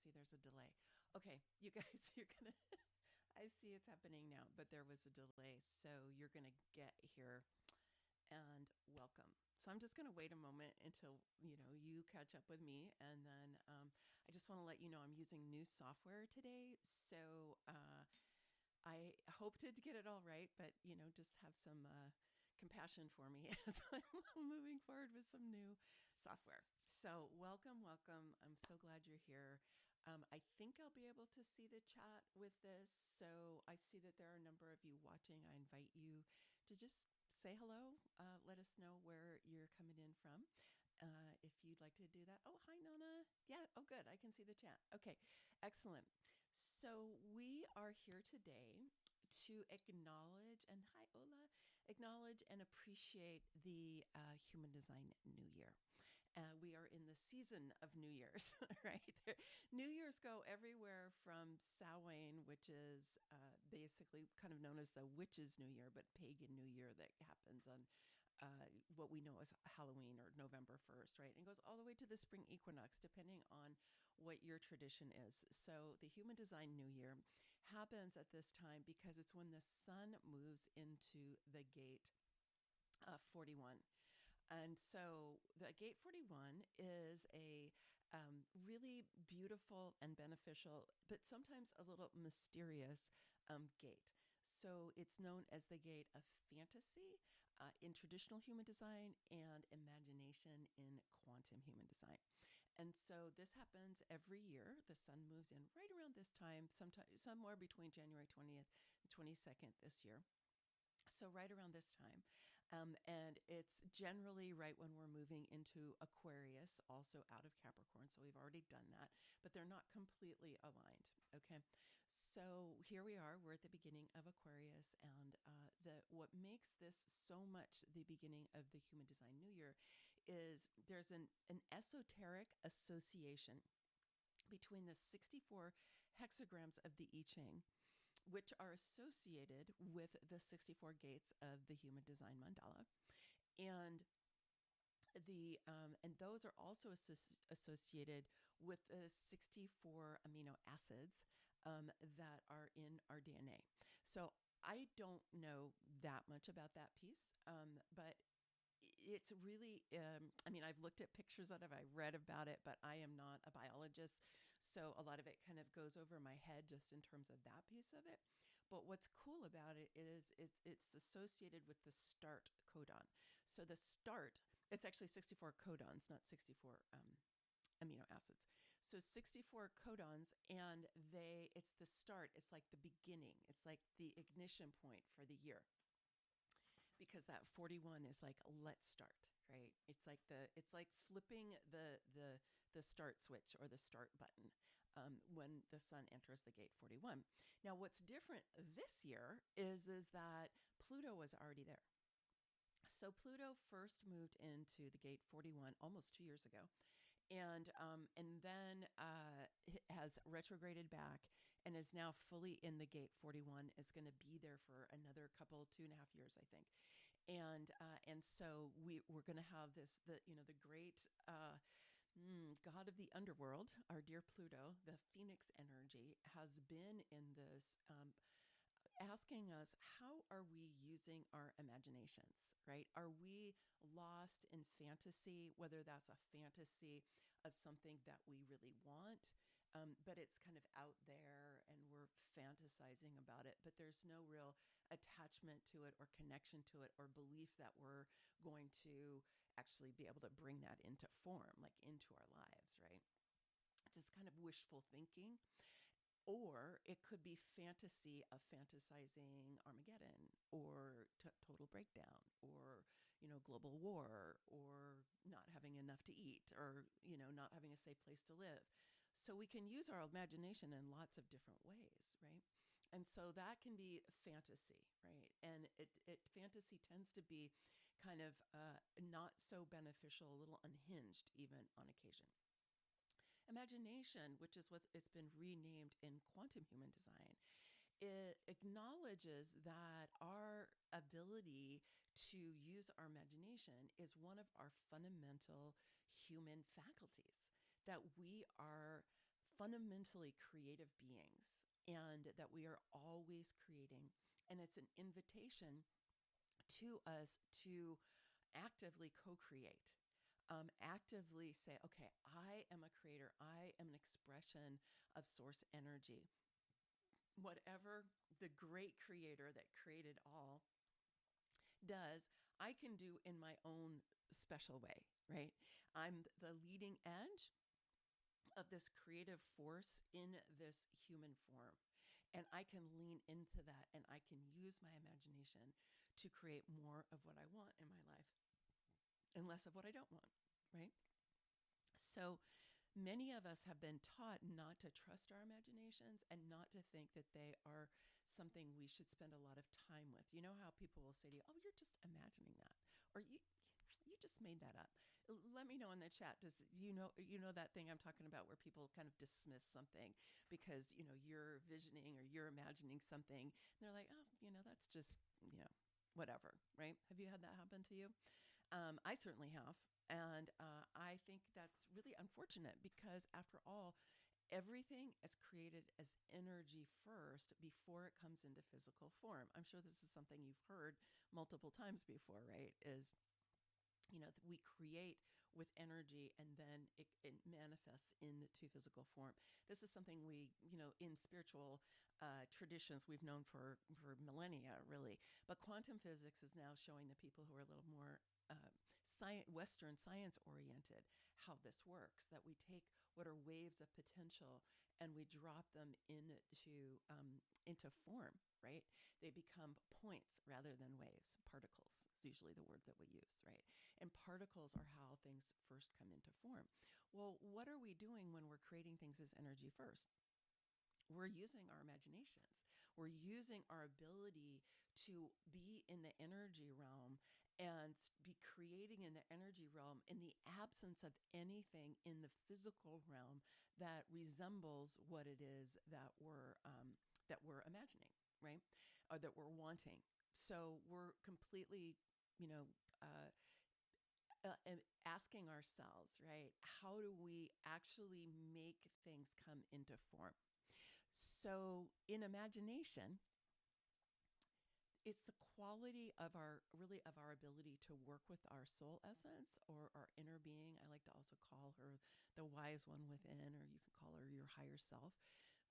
see there's a delay. Okay, you guys, you're gonna, I see it's happening now, but there was a delay. So you're gonna get here and welcome. So I'm just going to wait a moment until, you catch up with me. And then I just want to let you know I'm using new software today. So I hope to get it all right, but, just have some compassion for me as I'm moving forward with some new software. So welcome, welcome. I'm so glad you're here. I think I'll be able to see the chat with this. So I see that there are a number of you watching. I invite you to just say hello. Let us know where you're coming in from. If you'd like to do that. Oh, hi, Nona. Yeah. Oh, good. I can see the chat. Okay. Excellent. So we are here today to acknowledge and hi, Ola, acknowledge and appreciate the Human Design New Year. We are in the season of New Year's, right? New Year's go everywhere from Samhain, which is basically kind of known as the witch's New Year, but pagan New Year that happens on what we know as Halloween or November 1st, right? And goes all the way to the spring equinox, depending on what your tradition is. So the Human Design New Year happens at this time because it's when the sun moves into the gate 41. And so the gate 41 is a really beautiful and beneficial, but sometimes a little mysterious gate. So it's known as the gate of fantasy in traditional human design and imagination in quantum human design. And so this happens every year. The sun moves in right around this time, sometime, somewhere between January 20th and 22nd this year. So right around this time. And it's generally right when we're moving into Aquarius, also out of Capricorn. So we've already done that, but they're not completely aligned. Okay. So here we are, we're at the beginning of Aquarius. And what makes this so much the beginning of the Human Design New Year is there's an esoteric association between the 64 hexagrams of the I Ching, which are associated with the 64 gates of the Human Design Mandala, and and those are also associated with the 64 amino acids that are in our DNA. So I don't know that much about that piece, but it's really, I've looked at pictures of it, I've read about it, but I am not a biologist. So a lot of it kind of goes over my head just in terms of that piece of it. But what's cool about it is it's associated with the start codon. So the start, it's actually 64 codons, not 64 amino acids. So 64 codons, and it's the start. It's like the beginning. It's like the ignition point for the year. Because that 41 is like, let's start, right? It's like flipping the start switch or the start button when the sun enters the gate 41. Now, what's different this year is that Pluto was already there. So Pluto first moved into the gate 41 almost 2 years ago, and then has retrograded back and is now fully in the gate 41. Is going to be there for another couple 2.5 years, I think, and so we're going to have the great god of the underworld, our dear Pluto, the Phoenix energy, has been in this. Asking us, how are we using our imaginations, right? Are we lost in fantasy, whether that's a fantasy of something that we really want, but it's kind of out there and we're fantasizing about it, but there's no real attachment to it or connection to it or belief that we're going to actually be able to bring that into form, like into our lives, right? Just kind of wishful thinking. Or it could be fantasy of fantasizing Armageddon or total breakdown or, global war or not having enough to eat or, not having a safe place to live. So we can use our imagination in lots of different ways, right? And so that can be fantasy, right? And fantasy tends to be kind of not so beneficial, a little unhinged even on occasion. Imagination, which is what it's been renamed in quantum human design, it acknowledges that our ability to use our imagination is one of our fundamental human faculties, that we are fundamentally creative beings and that we are always creating. And it's an invitation to us to actively co-create, actively say, okay, I am a creator. I am an expression of source energy. Whatever the great creator that created all does, I can do in my own special way, right? I'm the leading edge of this creative force in this human form. And I can lean into that and I can use my imagination to create more of what I want in my life and less of what I don't want, right? So many of us have been taught not to trust our imaginations and not to think that they are something we should spend a lot of time with. You know how people will say to you, "Oh, you're just imagining that," or "You just made that up." Let me know in the chat. Does you know that thing I'm talking about where people kind of dismiss something because you're visioning or you're imagining something. And they're like, "Oh, that's just whatever," right? Have you had that happen to you? I certainly have. And I think that's really unfortunate because, after all, everything is created as energy first before it comes into physical form. I'm sure this is something you've heard multiple times before, right? Is we create with energy and then it manifests into physical form. This is something we, in spiritual traditions, we've known for millennia, really. But quantum physics is now showing the people who are a little more Western science oriented how this works, that we take what are waves of potential and we drop them into form, right? They become points rather than waves. Particles is usually the word that we use, right? And particles are how things first come into form. Well, what are we doing when we're creating things as energy first? We're using our imaginations. We're using our ability to be in the energy realm and be creating in the energy realm in the absence of anything in the physical realm that resembles what it is that we're imagining, right? Or that we're wanting. So we're completely, asking ourselves, right? How do we actually make things come into form? So in imagination, it's the quality of our ability to work with our soul essence or our inner being. I like to also call her the wise one within, or you can call her your higher self.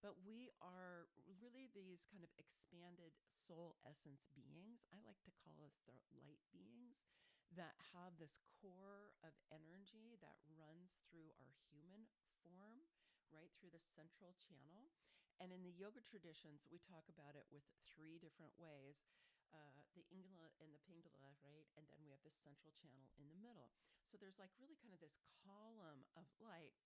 But we are really these kind of expanded soul essence beings. I like to call us the light beings that have this core of energy that runs through our human form, right through the central channel. And in the yoga traditions, we talk about it with three different ways. The Ingala and the Pingala, right? And then we have this central channel in the middle. So there's like really kind of this column of light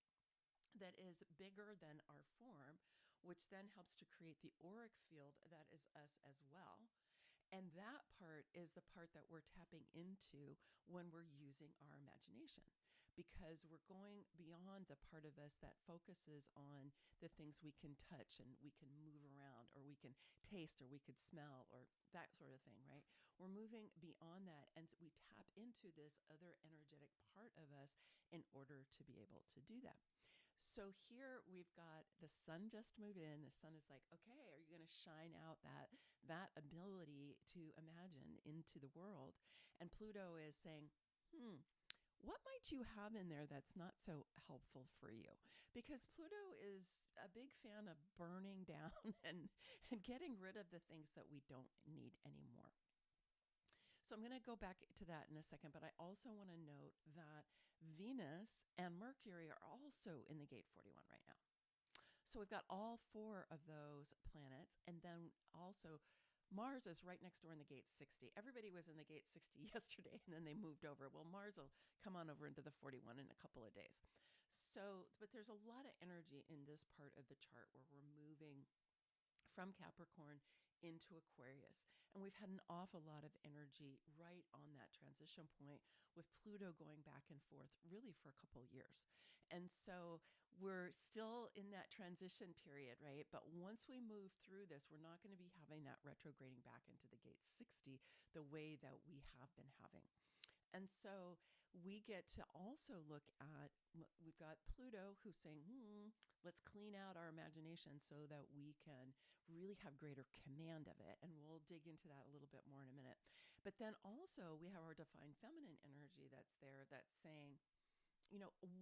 that is bigger than our form, which then helps to create the auric field that is us as well. And that part is the part that we're tapping into when we're using our imagination, because we're going beyond the part of us that focuses on the things we can touch and we can move around or we can taste or we could smell or that sort of thing, right? We're moving beyond that and we tap into this other energetic part of us in order to be able to do that. So here we've got the sun just moved in. The sun is like, okay, are you going to shine out that ability to imagine into the world? And Pluto is saying, what might you have in there that's not so helpful for you? Because Pluto is a big fan of burning down and getting rid of the things that we don't need anymore. So I'm going to go back to that in a second, but I also want to note that Venus and Mercury are also in the gate 41 right now. So we've got all four of those planets, and then also Mars is right next door in the gate 60. Everybody was in the gate 60 yesterday, and then they moved over. Well, Mars will come on over into the 41 in a couple of days. So, but there's a lot of energy in this part of the chart where we're moving from Capricorn into Aquarius. And we've had an awful lot of energy right on that transition point with Pluto going back and forth really for a couple years. And so we're still in that transition period, right? But once we move through this, we're not going to be having that retrograding back into the gate 60 the way that we have been having. And so we get to also look at, we've got Pluto who's saying, let's clean out our imagination so that we can really have greater command of it. And we'll dig into that a little bit more in a minute. But then also we have our divine feminine energy that's there, that's saying,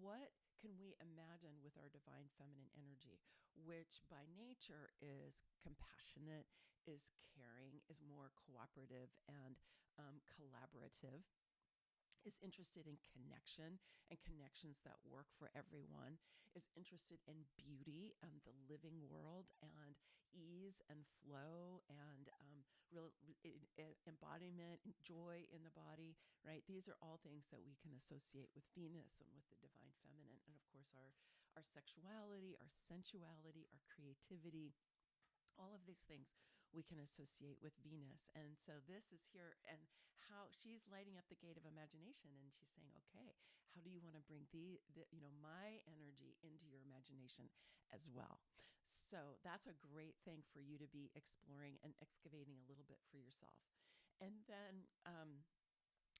what can we imagine with our divine feminine energy, which by nature is compassionate, is caring, is more cooperative and collaborative, is interested in connection and connections that work for everyone, is interested in beauty and the living world and ease and flow and real embodiment and joy in the body, right? These are all things that we can associate with Venus and with the divine feminine. And of course, our sexuality, our sensuality, our creativity, all of these things we can associate with Venus. And so this is here, and how she's lighting up the gate of imagination, and she's saying, okay, how do you want to bring my energy into your imagination as well? So that's a great thing for you to be exploring and excavating a little bit for yourself. And then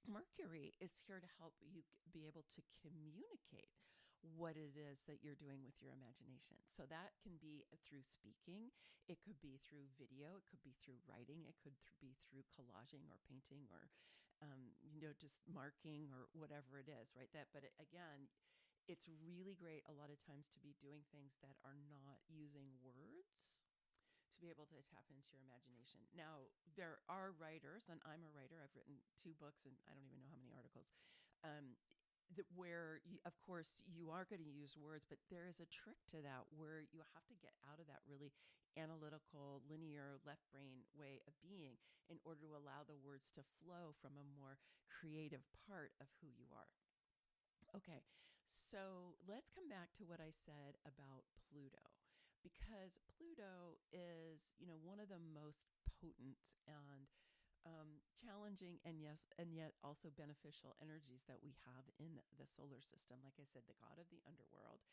Mercury is here to help you be able to communicate what it is that you're doing with your imagination. So that can be through speaking, it could be through video, it could be through writing, it could be through collaging or painting or, just marking or whatever it is, right? But again, it's really great a lot of times to be doing things that are not using words, to be able to tap into your imagination. Now, there are writers, and I'm a writer. I've written 2 books and I don't even know how many articles, where, of course, you are going to use words, but there is a trick to that where you have to get out of that really analytical, linear, left brain way of being in order to allow the words to flow from a more creative part of who you are. Okay, so let's come back to what I said about Pluto, because Pluto is, one of the most potent and challenging and yet also beneficial energies that we have in the solar system. Like I said, the god of the underworld,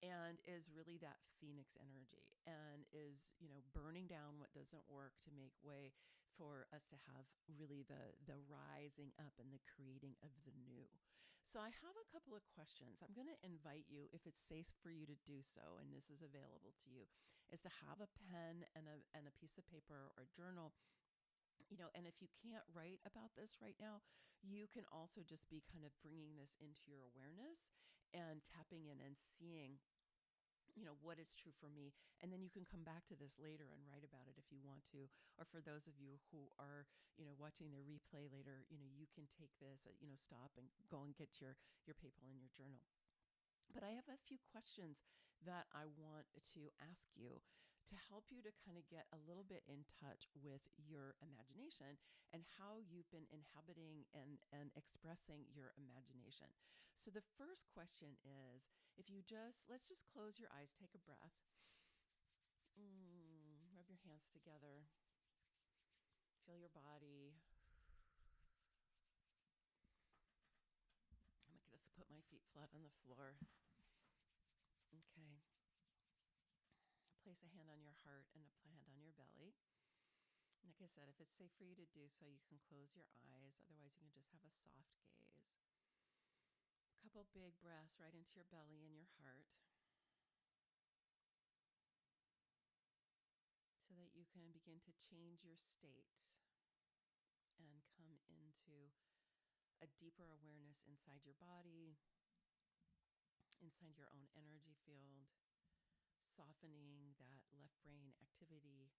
and is really that phoenix energy, and is, burning down what doesn't work to make way for us to have really the rising up and the creating of the new. So I have a couple of questions. I'm going to invite you, if it's safe for you to do so, and this is available to you, is to have a pen and a piece of paper or a journal. And if you can't write about this right now, you can also just be kind of bringing this into your awareness and tapping in and seeing, what is true for me. And then you can come back to this later and write about it if you want to. Or for those of you who are, watching the replay later, you can take this, stop and go and get your paper and your journal. But I have a few questions that I want to ask you to help you to kind of get a little bit in touch with your imagination and how you've been inhabiting and expressing your imagination. So the first question is, let's just close your eyes, take a breath, rub your hands together, feel your body. I'm going to just put my feet flat on the floor. Okay. Place a hand on your heart and a hand on your belly. Like I said, if it's safe for you to do so, you can close your eyes. Otherwise, you can just have a soft gaze. A couple big breaths right into your belly and your heart, so that you can begin to change your state and come into a deeper awareness inside your body, inside your own energy field, softening that left brain activity,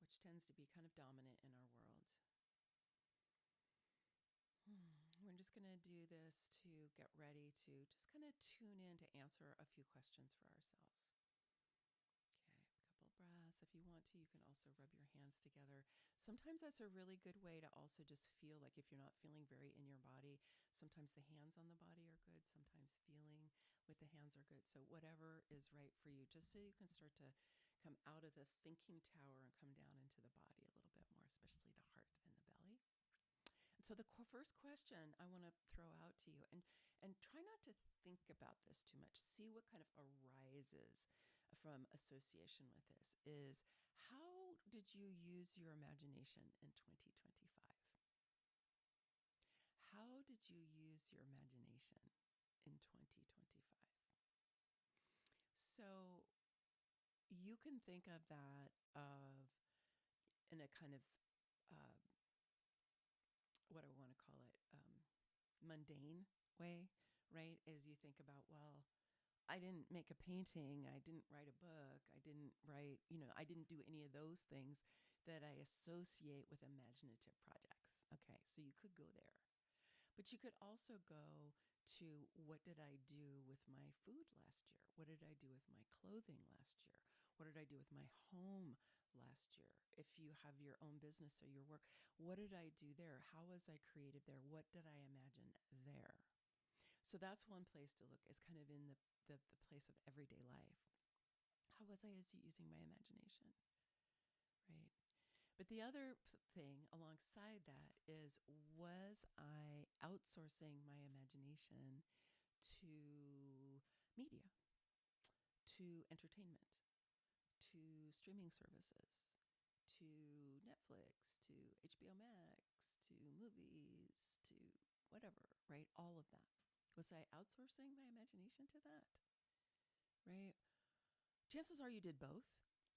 which tends to be kind of dominant in our world. We're just going to do this to get ready to just kind of tune in to answer a few questions for ourselves. Okay, a couple breaths. If you want to, you can also rub your hands together. Sometimes that's a really good way to also just feel like, if you're not feeling very in your body, sometimes the hands on the body are good. Sometimes feeling with the hands are good. So whatever is right for you, just so you can start to come out of the thinking tower and come down into the body a little bit more, especially the heart and the belly. And so the first question I want to throw out to you, and try not to think about this too much, see what kind of arises from association with this, is how did you use your imagination in 2025? How did did you use your imagination in 2025? So you can think of that in a kind of uh, what do I want to call it, mundane way, right? As you think about, well, I didn't make a painting, I didn't write a book, I didn't write, I didn't do any of those things that I associate with imaginative projects. Okay, so you could go there. But you could also go to, what did I do with my food last year? What did I do with my clothing last year? What did I do with my home last year? If you have your own business or your work, what did I do there? How was I creative there? What did I imagine there? So that's one place to look, is kind of in the place of everyday life. How was I using my imagination, right? But the other thing alongside that is, was I outsourcing my imagination to media, to entertainment, to streaming services, to Netflix, to HBO Max, to movies, to whatever, right? All of that. Was I outsourcing my imagination to that, right? Chances are you did both.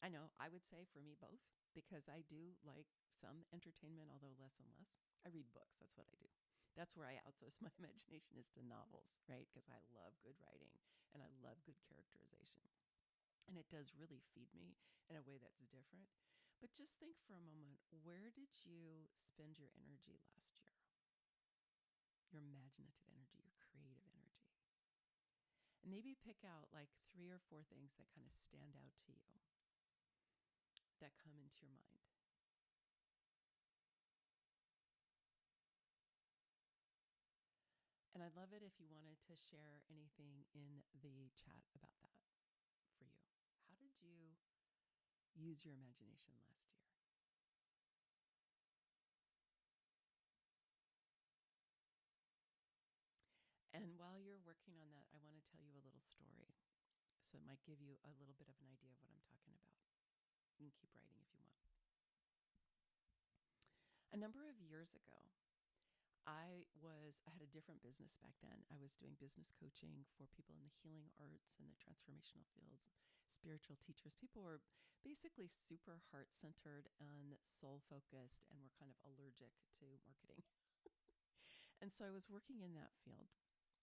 I know, I would say for me both, because I do like some entertainment, although less and less. I read books. That's what I do. That's where I outsource my imagination, is to novels, right? Because I love good writing and I love good characterization. And it does really feed me in a way that's different. But just think for a moment, where did you spend your energy last year? Your imaginative energy, your creative energy. And maybe pick out like 3 or 4 things that kind of stand out to you, that come into your mind. And I'd love it if you wanted to share anything in the chat about that for you. How did you use your imagination last year? And while you're working on that, I want to tell you a little story. So it might give you a little bit of an idea of what I'm talking about. You can keep writing if you want. A number of years ago, I had a different business back then. I was doing business coaching for people in the healing arts and the transformational fields, spiritual teachers. People were basically super heart-centered and soul-focused, and were kind of allergic to marketing. And so I was working in that field,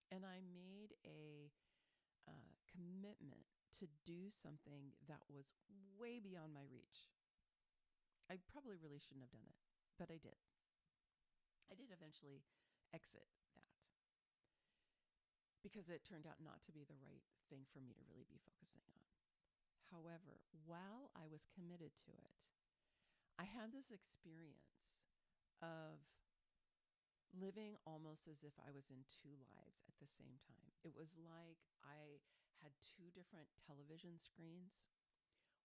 and I made a commitment to do something that was way beyond my reach. I probably really shouldn't have done it, but I did. I did eventually exit that, because it turned out not to be the right thing for me to really be focusing on. However, while I was committed to it, I had this experience of living almost as if I was in 2 lives at the same time. It was like I had 2 different television screens.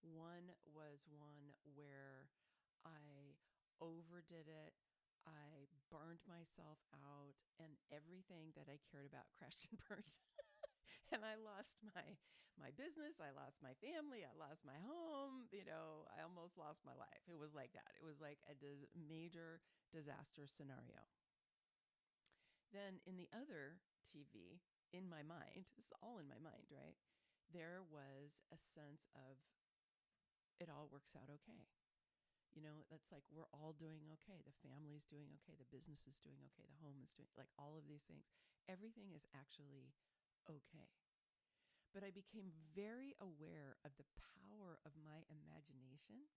One was one where I overdid it. I burned myself out, and everything that I cared about crashed and burned. And I lost my business. I lost my family. I lost my home. I almost lost my life. It was like that. It was like a major disaster scenario. Then in the other TV, in my mind, this is all in my mind, right? There was a sense of, it all works out okay. That's like, we're all doing okay. The family's doing okay. The business is doing okay. The home is doing, like, all of these things. Everything is actually okay. But I became very aware of the power of my imagination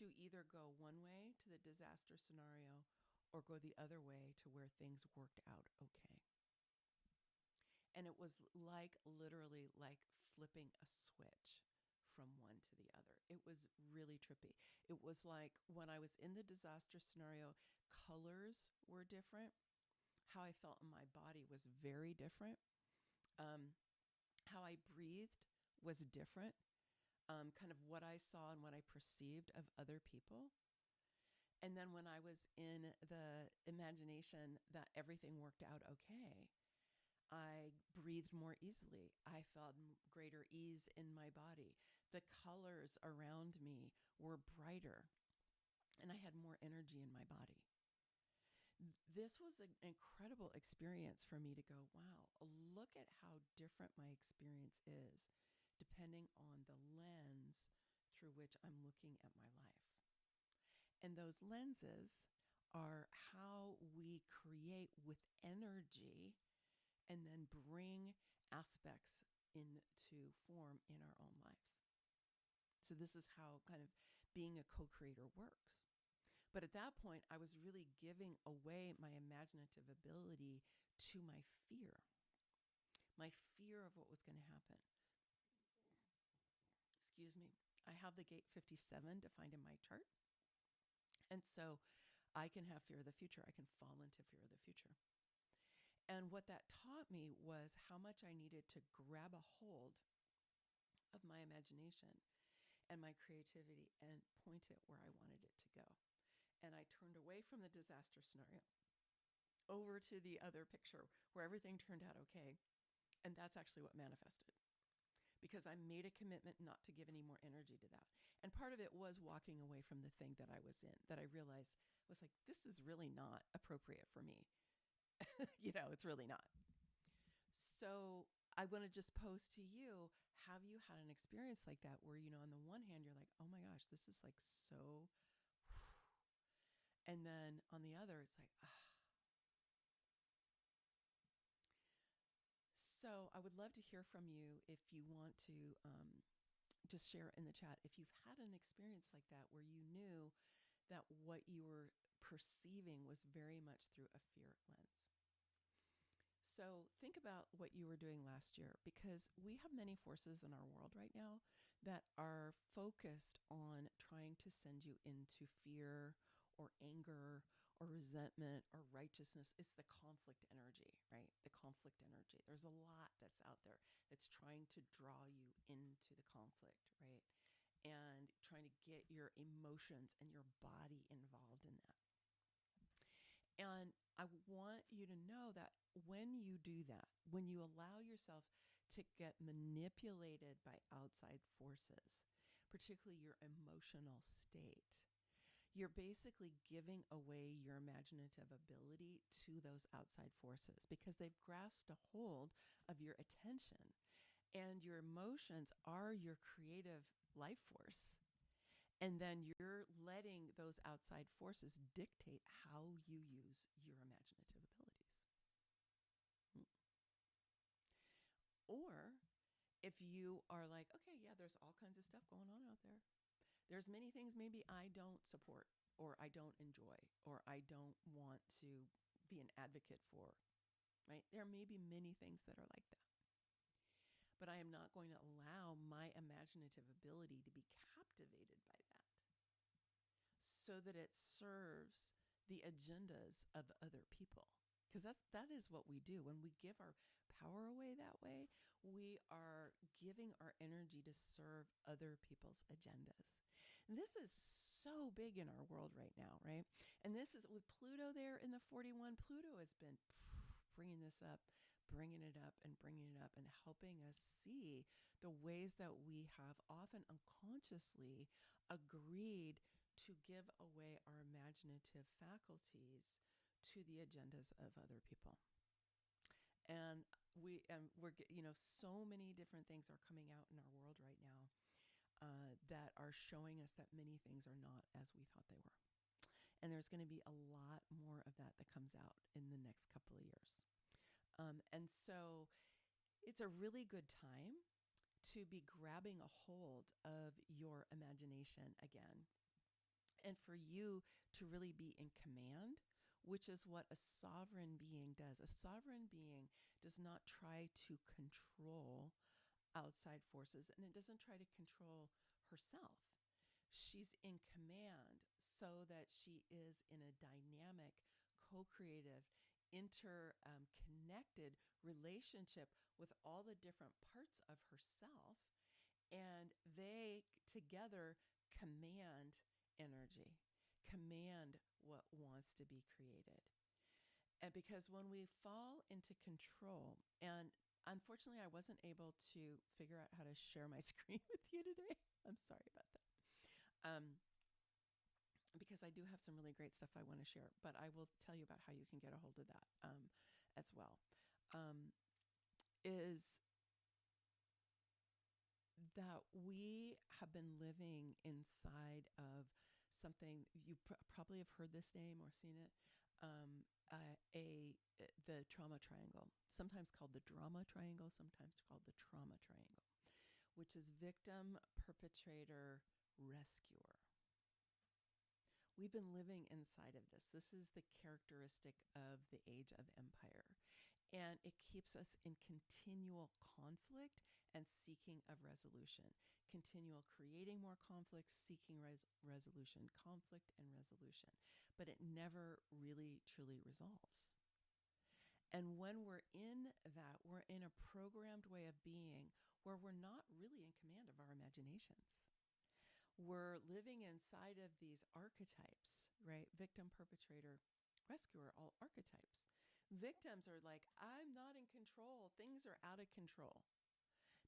to either go one way to the disaster scenario, or go the other way to where things worked out okay. And it was like, literally like flipping a switch from one to the other. It was really trippy. It was like, when I was in the disaster scenario, colors were different. How I felt in my body was very different. How I breathed was different. Kind of what I saw and what I perceived of other people. And then when I was in the imagination that everything worked out okay, I breathed more easily. I felt greater ease in my body. The colors around me were brighter, and I had more energy in my body. this was an incredible experience for me to go, wow, look at how different my experience is depending on the lens through which I'm looking at my life. And those lenses are how we create with energy and then bring aspects into form in our own lives. So this is how kind of being a co-creator works. But at that point, I was really giving away my imaginative ability to my fear of what was going to happen. Excuse me. I have the gate 57 defined in my chart. And so I can have fear of the future. I can fall into fear of the future. And what that taught me was how much I needed to grab a hold of my imagination and my creativity and point it where I wanted it to go. And I turned away from the disaster scenario over to the other picture where everything turned out okay. And that's actually what manifested, because I made a commitment not to give any more energy to that. And part of it was walking away from the thing that I was in, that I realized was like, this is really not appropriate for me. It's really not. So I want to just pose to you, have you had an experience like that where, on the one hand, you're like, oh my gosh, this is like so, and then on the other, it's like, ah. So I would love to hear from you if you want to just share in the chat if you've had an experience like that where you knew that what you were perceiving was very much through a fear lens. So think about what you were doing last year, because we have many forces in our world right now that are focused on trying to send you into fear or anger or resentment or righteousness. It's the conflict energy, right? The conflict energy. There's a lot that's out there that's trying to draw you into the conflict, right? And trying to get your emotions and your body involved in that. And I want you to know that when you do that, when you allow yourself to get manipulated by outside forces, particularly your emotional state, you're basically giving away your imaginative ability to those outside forces because they've grasped a hold of your attention, and your emotions are your creative life force. And then you're letting those outside forces dictate how you use your imaginative abilities. Or if you are like, okay, yeah, there's all kinds of stuff going on out there. There's many things maybe I don't support or I don't enjoy or I don't want to be an advocate for, right? There may be many things that are like that. But I am not going to allow my imaginative ability to be captivated by that so that it serves the agendas of other people. Because that is what we do. When we give our power away that way, we are giving our energy to serve other people's agendas. And this is so big in our world right now, right? And this is with Pluto there in the 41. Pluto has been bringing this up, bringing it up and bringing it up and helping us see the ways that we have often unconsciously agreed to give away our imaginative faculties to the agendas of other people. And we're so many different things are coming out in our world right now that are showing us that many things are not as we thought they were. And there's going to be a lot more of that comes out in the next couple of years. And so it's a really good time to be grabbing a hold of your imagination again, and for you to really be in command, which is what a sovereign being does. A sovereign being does not try to control outside forces, and it doesn't try to control herself. She's in command so that she is in a dynamic, co-creative, interconnected relationship with all the different parts of herself, and they together command energy, command what wants to be created. And because when we fall into control, and unfortunately I wasn't able to figure out how to share my screen with you today. I'm sorry about that. because I do have some really great stuff I want to share, but I will tell you about how you can get a hold of that as well. Is that we have been living inside of something you probably have heard this name or seen it, the trauma triangle, sometimes called the drama triangle, sometimes called the trauma triangle, which is victim, perpetrator, rescuer. We've been living inside of this. This is the characteristic of the age of empire. And it keeps us in continual conflict and seeking of resolution. Continual creating more conflict, seeking resolution, conflict and resolution. But it never really, truly resolves. And when we're in that, we're in a programmed way of being where we're not really in command of our imaginations. We're living inside of these archetypes, right? Victim, perpetrator, rescuer, all archetypes. Victims are like, I'm not in control. Things are out of control.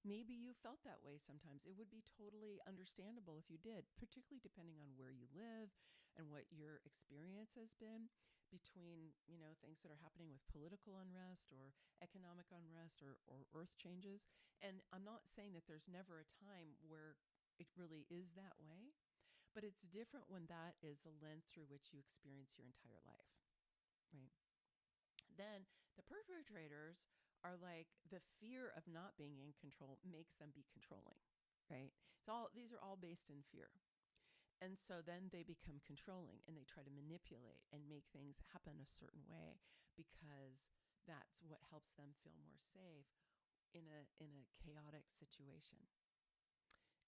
Maybe you felt that way sometimes. It would be totally understandable if you did, particularly depending on where you live and what your experience has been between, things that are happening with political unrest or economic unrest or earth changes. And I'm not saying that there's never a time where it really is that way, but it's different when that is the lens through which you experience your entire life, right? Then the perpetrators are like, the fear of not being in control makes them be controlling, right? These are all based in fear. And so then they become controlling and they try to manipulate and make things happen a certain way because that's what helps them feel more safe in a chaotic situation.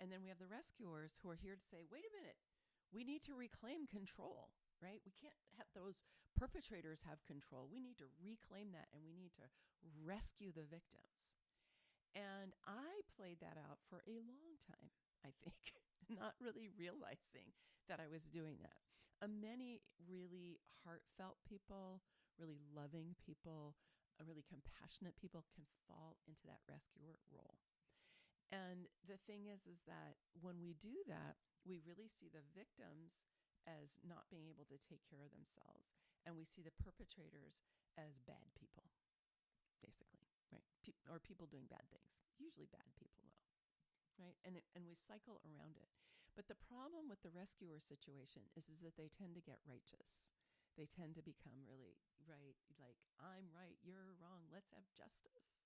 And then we have the rescuers who are here to say, wait a minute, we need to reclaim control, right? We can't have those perpetrators have control. We need to reclaim that and we need to rescue the victims. And I played that out for a long time, I think, not really realizing that I was doing that. Many really heartfelt people, really loving people, really compassionate people can fall into that rescuer role. And the thing is that when we do that, we really see the victims as not being able to take care of themselves. And we see the perpetrators as bad people, basically, right? Or people doing bad things, usually bad people though, right? And we cycle around it. But the problem with the rescuer situation is that they tend to get righteous. They tend to become really right, like, I'm right, you're wrong, let's have justice.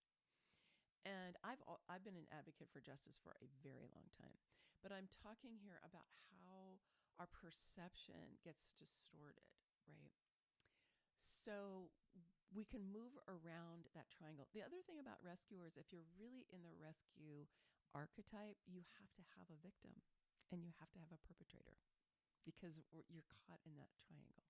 And I've been an advocate for justice for a very long time. But I'm talking here about how our perception gets distorted, right? So we can move around that triangle. The other thing about rescuers, if you're really in the rescue archetype, you have to have a victim and you have to have a perpetrator because you're caught in that triangle.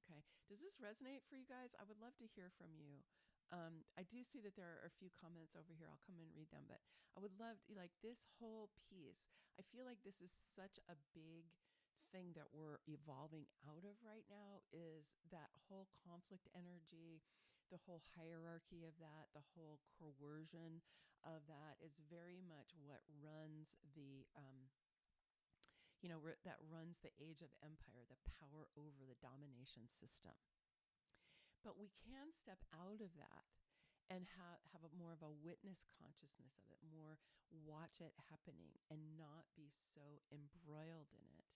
Okay. Does this resonate for you guys? I would love to hear from you. I do see that there are a few comments over here. I'll come and read them, but I would love like this whole piece. I feel like this is such a big thing that we're evolving out of right now is that whole conflict energy, the whole hierarchy of that, the whole coercion of that is very much what runs that runs the age of empire, the power over the domination system. But we can step out of that and have a more of a witness consciousness of it, more watch it happening and not be so embroiled in it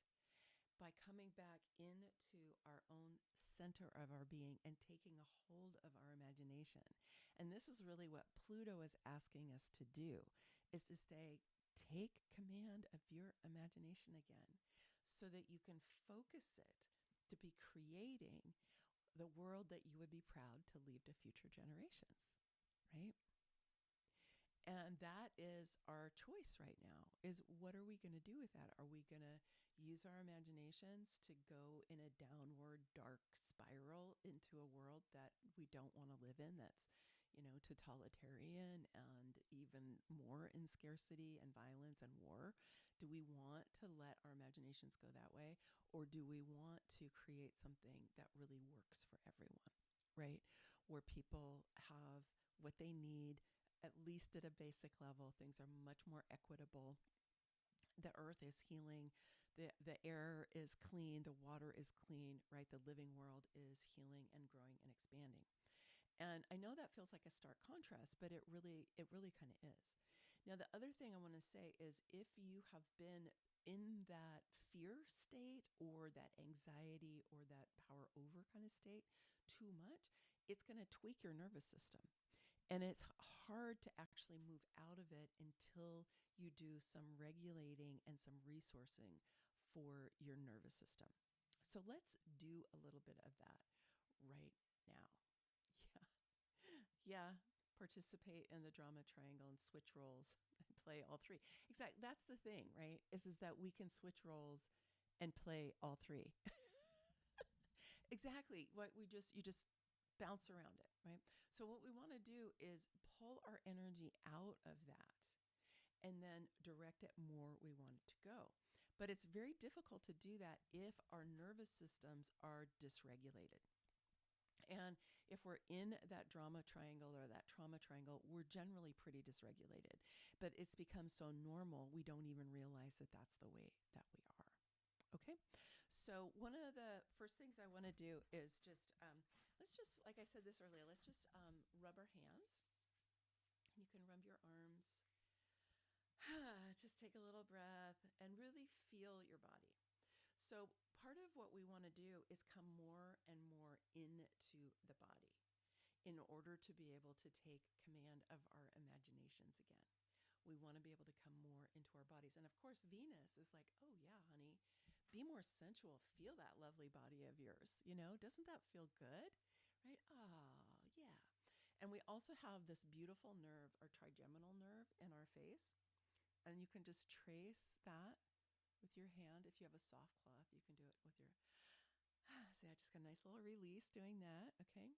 by coming back into our own center of our being and taking a hold of our imagination. And this is really what Pluto is asking us to do, is to say, take command of your imagination again so that you can focus it to be creating the world that you would be proud to leave to future generations, right? And that is our choice right now, is what are we going to do with that? Are we going to use our imaginations to go in a downward dark spiral into a world that we don't want to live in, that's, totalitarian and even more in scarcity and violence and war? Do we want to let our imaginations go that way? Or do we want to create something that really works for everyone, right? Where people have what they need, at least at a basic level. Things are much more equitable. The earth is healing. The air is clean, the water is clean, right? The living world is healing and growing and expanding. And I know that feels like a stark contrast, but it really kind of is. Now, the other thing I want to say is if you have been in that fear state or that anxiety or that power over kind of state too much, it's going to tweak your nervous system. And it's hard to actually move out of it until you do some regulating and some resourcing for your nervous system. So let's do a little bit of that right now. Yeah. Yeah. Participate in the drama triangle and switch roles and play all three. Exactly. That's the thing, right? Is that we can switch roles and play all three. Exactly. You just bounce around it, right? So what we want to do is pull our energy out of that and then direct it more we want it to go. But it's very difficult to do that if our nervous systems are dysregulated. And if we're in that drama triangle or that trauma triangle, we're generally pretty dysregulated. But it's become so normal, we don't even realize that that's the way that we are. Okay, so one of the first things I want to do is let's just, like I said this earlier, let's just rub our hands. And you can rub your arms. Just take a little breath and really feel your body. So part of what we want to do is come more and more into the body in order to be able to take command of our imaginations again. We want to be able to come more into our bodies. And of course, Venus is like, oh yeah, honey, be more sensual. Feel that lovely body of yours. Doesn't that feel good? Right? Oh, yeah. And we also have this beautiful nerve, our trigeminal nerve in our face. And you can just trace that with your hand. If you have a soft cloth, you can do it with your, see, I just got a nice little release doing that. Okay.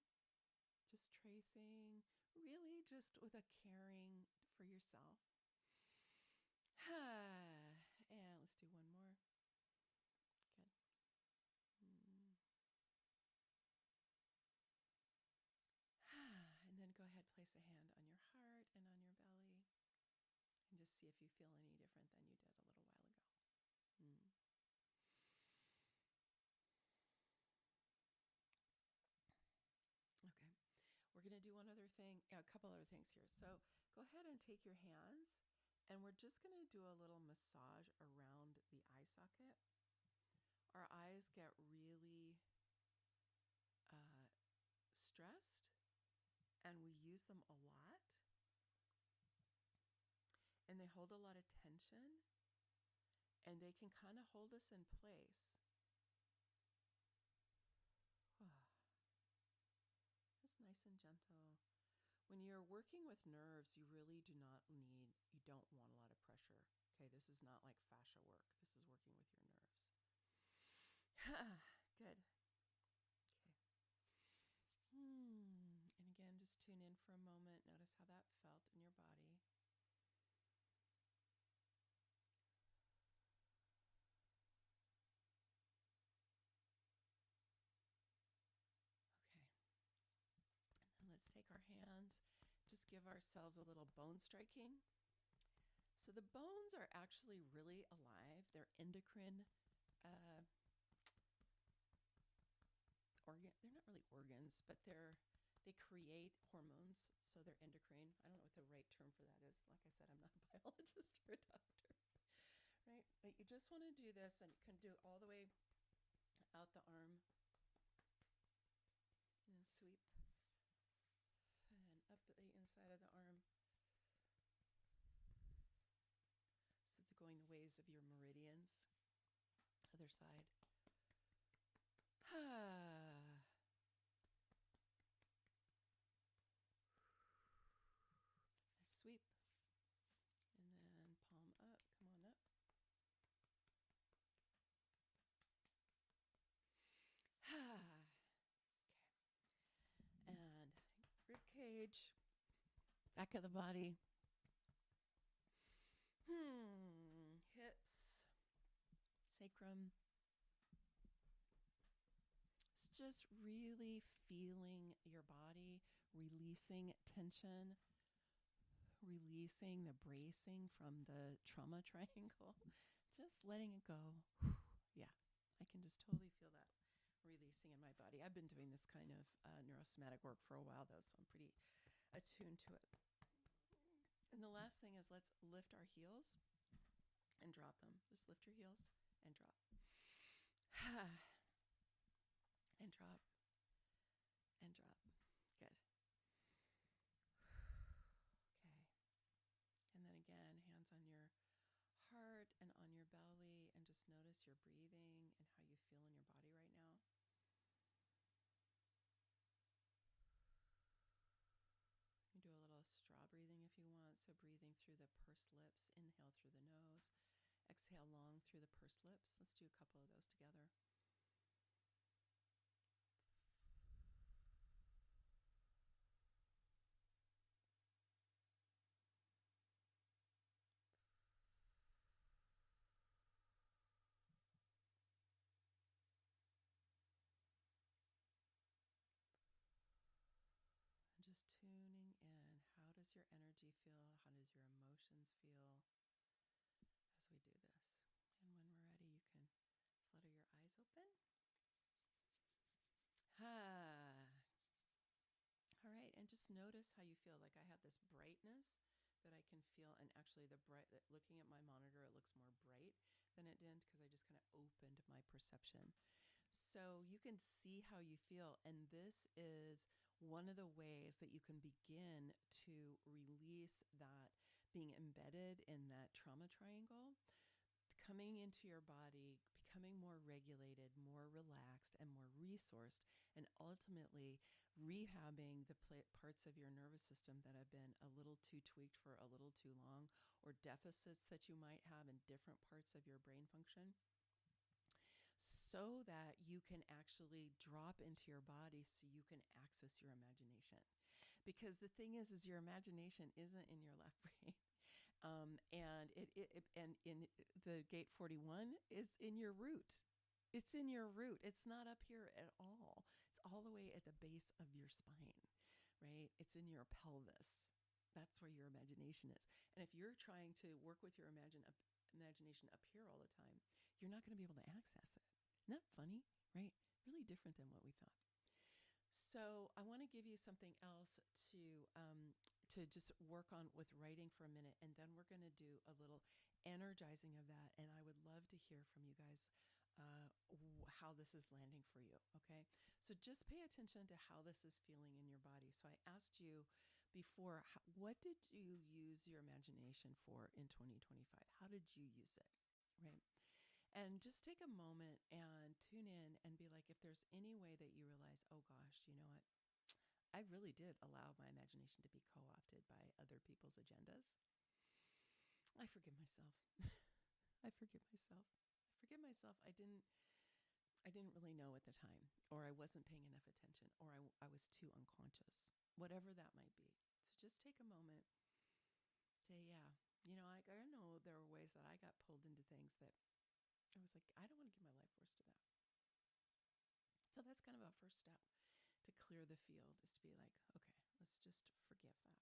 Just tracing, really just with a caring for yourself. And let's do one more. Good. And then go ahead, place a hand on your heart and on your belly. And just see if you feel any different than you did a little while ago. Okay. We're going to do one other thing, a couple other things here. So go ahead and take your hands, and we're just going to do a little massage around the eye socket. Our eyes get really stressed, and we use them a lot. And they hold a lot of tension, and they can kind of hold us in place. Just nice and gentle. When you're working with nerves, you really you don't want a lot of pressure. Okay, this is not like fascia work. This is working with your nerves. Good. Okay. And again, just tune in for a moment. Notice how that felt in your body. And let's take our hands, just give ourselves a little bone striking. So the bones are actually really alive. They're endocrine they're not really organs, but they create hormones, so they're endocrine. I don't know what the right term for that is. Like I said, I'm not a biologist or a doctor, right? But you just want to do this, and you can do it all the way out the arm, and then sweep and up the inside of the arm. So it's going the ways of your meridians. Other side. Sweep. And then palm up. Come on up. Okay. And rib cage. Back of the body. Hips. Sacrum. It's just really feeling your body, releasing tension, releasing the bracing from the trauma triangle. just letting it go. Yeah, I can just totally feel that releasing in my body. I've been doing this kind of neurosomatic work for a while, though, so I'm pretty attuned to it. And the last thing is, let's lift our heels and drop them. Just lift your heels and drop. And drop. And drop. Good. Okay. And then again, hands on your heart and on your belly, and just notice your breathing and how you feel in your body right now. You can do a little straw breathing if you want. So breathing through the pursed lips, inhale through the nose, exhale long through the pursed lips. Let's do a couple of those together. And just tuning in. How does your energy feel? How does your emotions feel as we do this? And when we're ready, you can flutter your eyes open. All right, and just notice how you feel. Like I have this brightness that I can feel, and actually looking at my monitor, it looks more bright than it did because I just kind of opened my perception. So you can see how you feel, and this is one of the ways that you can begin to release that being embedded in that trauma triangle, coming into your body, becoming more regulated, more relaxed, and more resourced, and ultimately rehabbing the parts of your nervous system that have been a little too tweaked for a little too long, or deficits that you might have in different parts of your brain function, so that you can actually drop into your body so you can access your imagination. Because the thing is your imagination isn't in your left brain. And and in the gate 41 is in your root. It's in your root. It's not up here at all. It's all the way at the base of your spine, right? It's in your pelvis. That's where your imagination is. And if you're trying to work with your imagination up here all the time, you're not going to be able to access it. Isn't that funny, right? Really different than what we thought. So I want to give you something else to just work on with writing for a minute, and then we're going to do a little energizing of that. And I would love to hear from you guys how this is landing for you. Okay, so just pay attention to how this is feeling in your body. So I asked you before, what did you use your imagination for in 2025? How did you use it, right? And just take a moment and tune in and be like, if there's any way that you realize, oh gosh, you know what? I really did allow my imagination to be co-opted by other people's agendas. I forgive myself. I forgive myself. I forgive myself. I didn't really know at the time, or I wasn't paying enough attention, or I was too unconscious, whatever that might be. So just take a moment. Say, yeah, you know, I know there were ways that I got pulled into things that I was like, I don't want to give my life force to that. So that's kind of a first step to clear the field, is to be like, okay, let's just forgive that.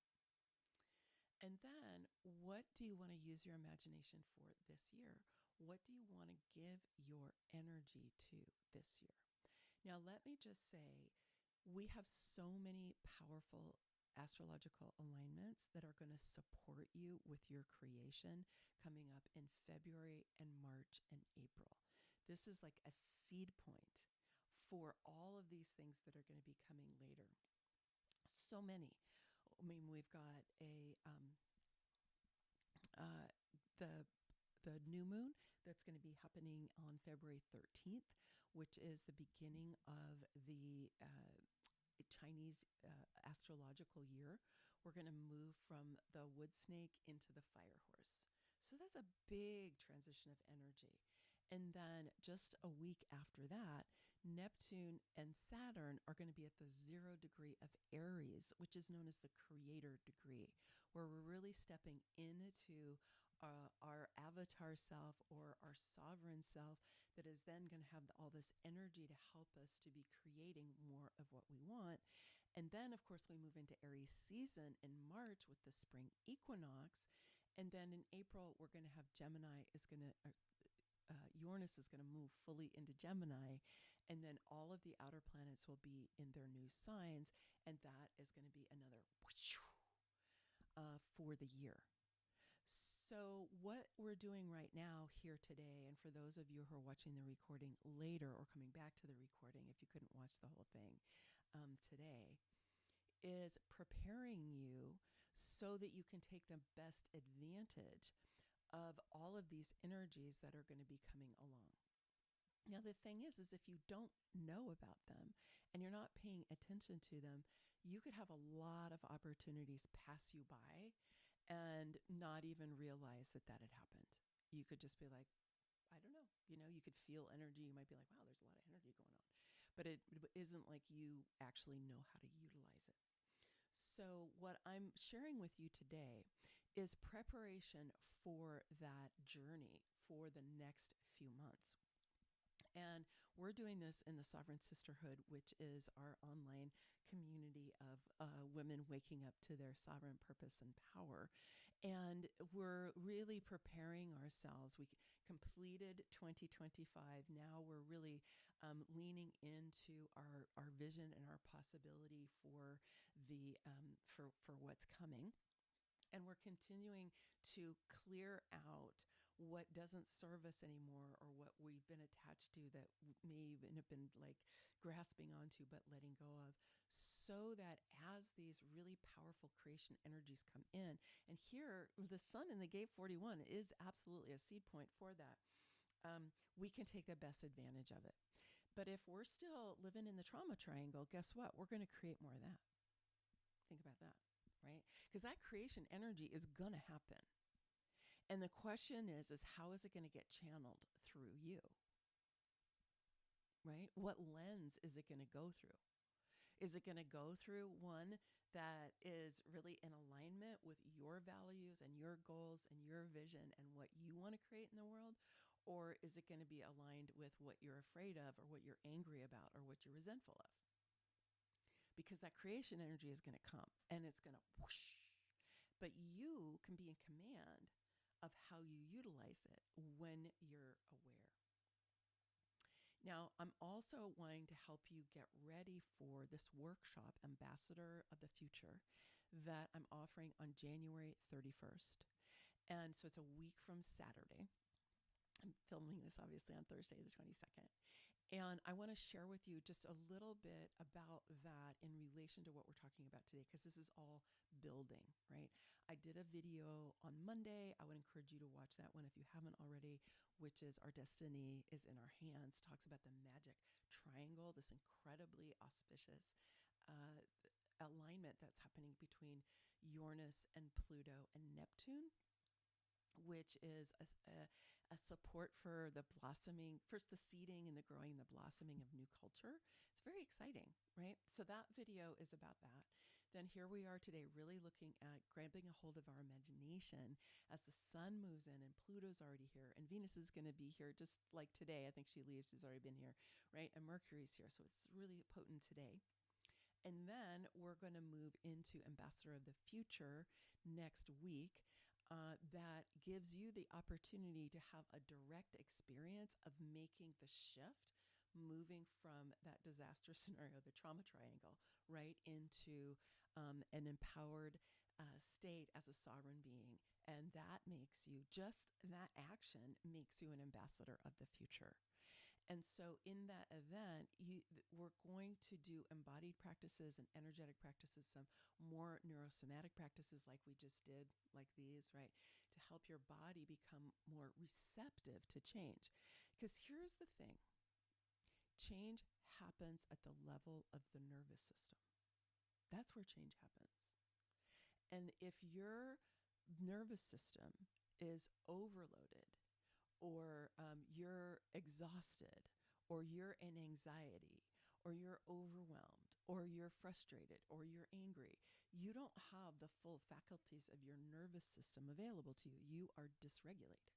And then what do you want to use your imagination for this year? What do you want to give your energy to this year? Now, let me just say, we have so many powerful astrological alignments that are going to support you with your creation coming up in February and March and April. This is like a seed point for all of these things that are going to be coming later. So many. I mean, we've got the new moon that's going to be happening on February 13th, which is the beginning of the Chinese astrological year. We're going to move from the wood snake into the fire horse. So that's a big transition of energy. And then just a week after that, Neptune and Saturn are going to be at the 0 degree of Aries, which is known as the creator degree, where we're really stepping into our avatar self, or our sovereign self, that is then going to have all this energy to help us to be creating more of what we want. And then, of course, we move into Aries season in March with the spring equinox. And then in April, we're going to have Gemini is going to Uranus is going to move fully into Gemini, and then all of the outer planets will be in their new signs, and that is going to be another for the year. So what we're doing right now here today, and for those of you who are watching the recording later or coming back to the recording if you couldn't watch the whole thing today, is preparing you so that you can take the best advantage of all of these energies that are going to be coming along. Now, the thing is if you don't know about them and you're not paying attention to them, you could have a lot of opportunities pass you by and not even realize that that had happened. You could just be like, I don't know, you could feel energy. You might be like, wow, there's a lot of energy going on, but it isn't like you actually know how to utilize it. So what I'm sharing with you today is preparation for that journey for the next few months. And we're doing this in the Sovereign Sisterhood, which is our online community of women waking up to their sovereign purpose and power. And we're really preparing ourselves. We completed 2025. Now we're really leaning into our vision and our possibility for the for what's coming. And we're continuing to clear out what doesn't serve us anymore, or what we've been attached to that may even have been like grasping onto but letting go of, so that as these really powerful creation energies come in, and here the sun in the gate 41 is absolutely a seed point for that, we can take the best advantage of it. But if we're still living in the trauma triangle, guess what? We're going to create more of that. Think about that. Right? Because that creation energy is going to happen. And the question is how is it going to get channeled through you? Right? What lens is it going to go through? Is it going to go through one that is really in alignment with your values and your goals and your vision and what you want to create in the world? Or is it going to be aligned with what you're afraid of, or what you're angry about, or what you're resentful of? Because that creation energy is going to come and it's going to whoosh. But you can be in command of how you utilize it when you're aware. Now, I'm also wanting to help you get ready for this workshop, Ambassador of the Future, that I'm offering on January 31st. And so it's a week from Saturday. I'm filming this obviously on Thursday, the 22nd. And I want to share with you just a little bit about that in relation to what we're talking about today, because this is all building, right? I did a video on Monday. I would encourage you to watch that one if you haven't already, which is Our Destiny is in Our Hands, talks about the magic triangle, this incredibly auspicious alignment that's happening between Uranus and Pluto and Neptune, which is a support for the blossoming, first the seeding and the growing, the blossoming of new culture. It's very exciting, right? So that video is about that. Then here we are today, really looking at grabbing a hold of our imagination as the sun moves in and Pluto's already here, and Venus is going to be here just like today. I think she leaves, she's already been here, right? And Mercury's here, so it's really potent today. And then we're going to move into Ambassador of the Future next week. That gives you the opportunity to have a direct experience of making the shift, moving from that disaster scenario, the trauma triangle, right into an empowered state as a sovereign being. And that makes you, just that action makes you an ambassador of the future. And so in that event, we're going to do embodied practices and energetic practices, some more neurosomatic practices like we just did, like these, right? To help your body become more receptive to change. Because here's the thing. Change happens at the level of the nervous system. That's where change happens. And if your nervous system is overloaded, or you're exhausted, or you're in anxiety, or you're overwhelmed, or you're frustrated, or you're angry, you don't have the full faculties of your nervous system available to you. You are dysregulated.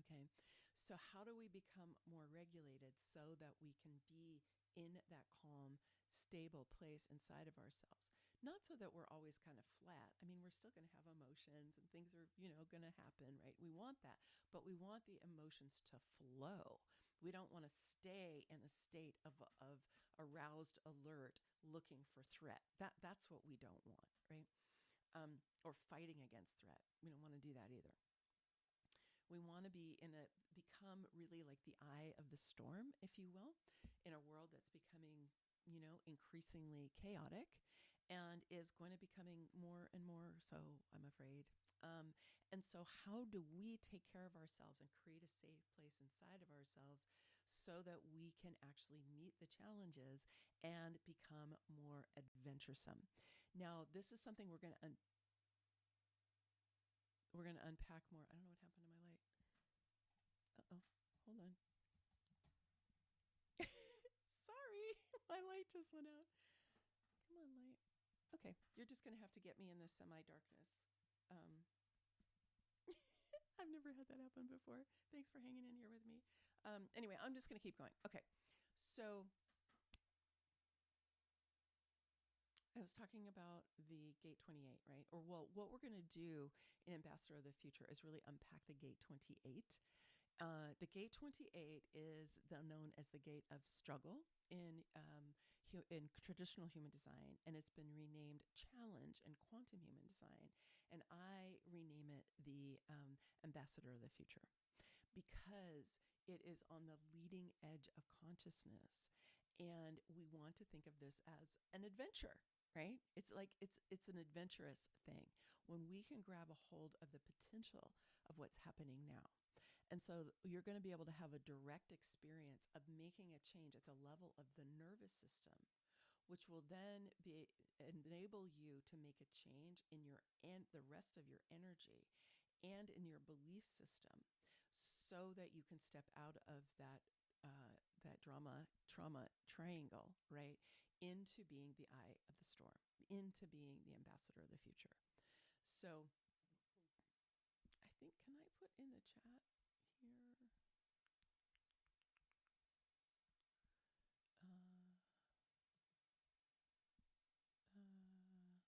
Okay, so how do we become more regulated so that we can be in that calm, stable place inside of ourselves? Not so that we're always kind of flat. I mean, we're still going to have emotions and things are, going to happen, right? We want that, but we want the emotions to flow. We don't want to stay in a state of aroused alert looking for threat. That's what we don't want, right? Or fighting against threat. We don't want to do that either. We want to become really like the eye of the storm, if you will, in a world that's becoming, increasingly chaotic and is going to becoming more and more so, I'm afraid. And so how do we take care of ourselves and create a safe place inside of ourselves so that we can actually meet the challenges and become more adventuresome? Now, this is something we're going to unpack more. I don't know what happened to my light. Uh-oh. Hold on. Sorry. My light just went out. Come on, light. Okay. You're just going to have to get me in this semi-darkness. I've never had that happen before. Thanks for hanging in here with me. Anyway, I'm just going to keep going. Okay. So I was talking about the Gate 28, right? Or, well, what we're going to do in Ambassador of the Future is really unpack the Gate 28. The Gate 28 is known as the Gate of Struggle in traditional human design, and it's been renamed Challenge in quantum human design. And I rename it the Ambassador of the Future because it is on the leading edge of consciousness. And we want to think of this as an adventure. Right? It's like it's an adventurous thing when we can grab a hold of the potential of what's happening now. And so you're going to be able to have a direct experience of making a change at the level of the nervous system, which will then enable you to make a change in the rest of your energy and in your belief system so that you can step out of that trauma triangle, right, into being the eye of the storm, into being the ambassador of the future. So I think, can I put in the chat here?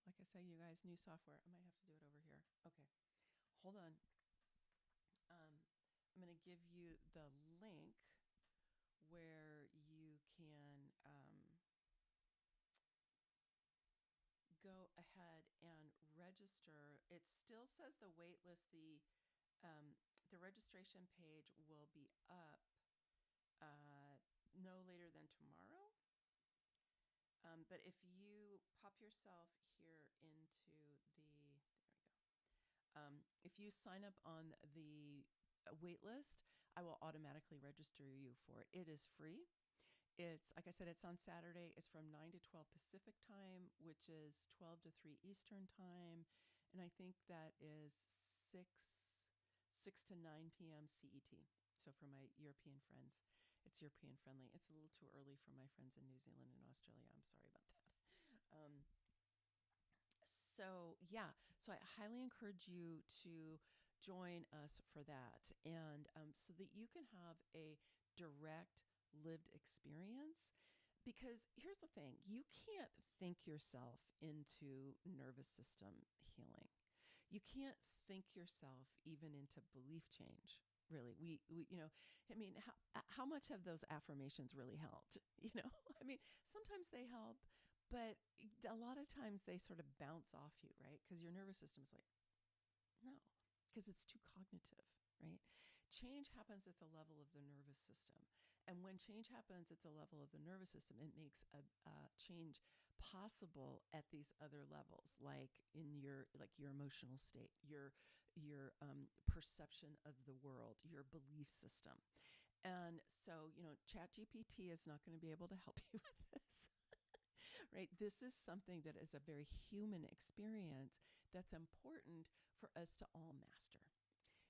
Like I say, you guys, new software. I might have to do it over here. Okay, hold on. I'm going to give you the link where you can go ahead and register. It still says the wait list. The registration page will be up no later than tomorrow. But if you pop yourself here into there we go. If you sign up on the wait list, I will automatically register you for it. It is free. It's, like I said, it's on Saturday. It's from 9 to 12 Pacific time, which is 12 to 3 Eastern time. And I think that is 6 to 9 p.m. CET. So for my European friends, it's European friendly. It's a little too early for my friends in New Zealand and Australia. I'm sorry about that. So I highly encourage you to join us for that. And so that you can have a direct lived experience. Because here's the thing, you can't think yourself into nervous system healing. You can't think yourself even into belief change. Really, we I mean, how much have those affirmations really helped? I mean, sometimes they help, but a lot of times they sort of bounce off you, right? Because your nervous system is like, no, because it's too cognitive, right? Change happens at the level of the nervous system. And when change happens at the level of the nervous system, it makes a change possible at these other levels, like in your emotional state, your perception of the world, your belief system. And so, ChatGPT is not going to be able to help you with this. Right? This is something that is a very human experience that's important for us to all master,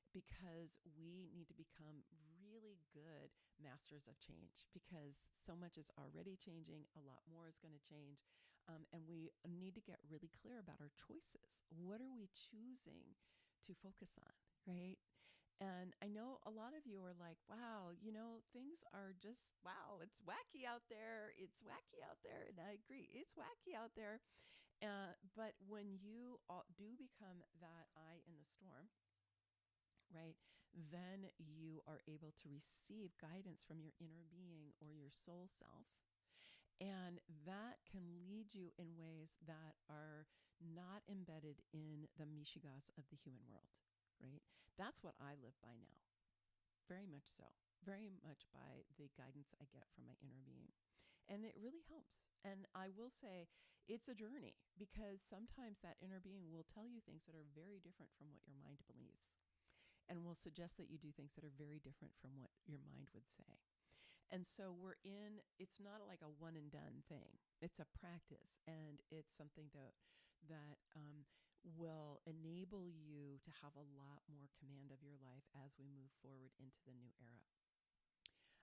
because we need to become really good masters of change, because so much is already changing, a lot more is going to change, and we need to get really clear about our choices. What are we choosing to focus on, right? And I know a lot of you are like, wow, things are just, wow, it's wacky out there. It's wacky out there. And I agree, it's wacky out there. But when you do become that eye in the storm, right, then you are able to receive guidance from your inner being or your soul self. And that can lead you in ways that are not embedded in the mishigas of the human world, right? That's what I live by now. Very much so. Very much by the guidance I get from my inner being. And it really helps. And I will say it's a journey, because sometimes that inner being will tell you things that are very different from what your mind believes, and will suggest that you do things that are very different from what your mind would say. And so it's not like a one and done thing. It's a practice, and it's something that will enable you to have a lot more command of your life as we move forward into the new era.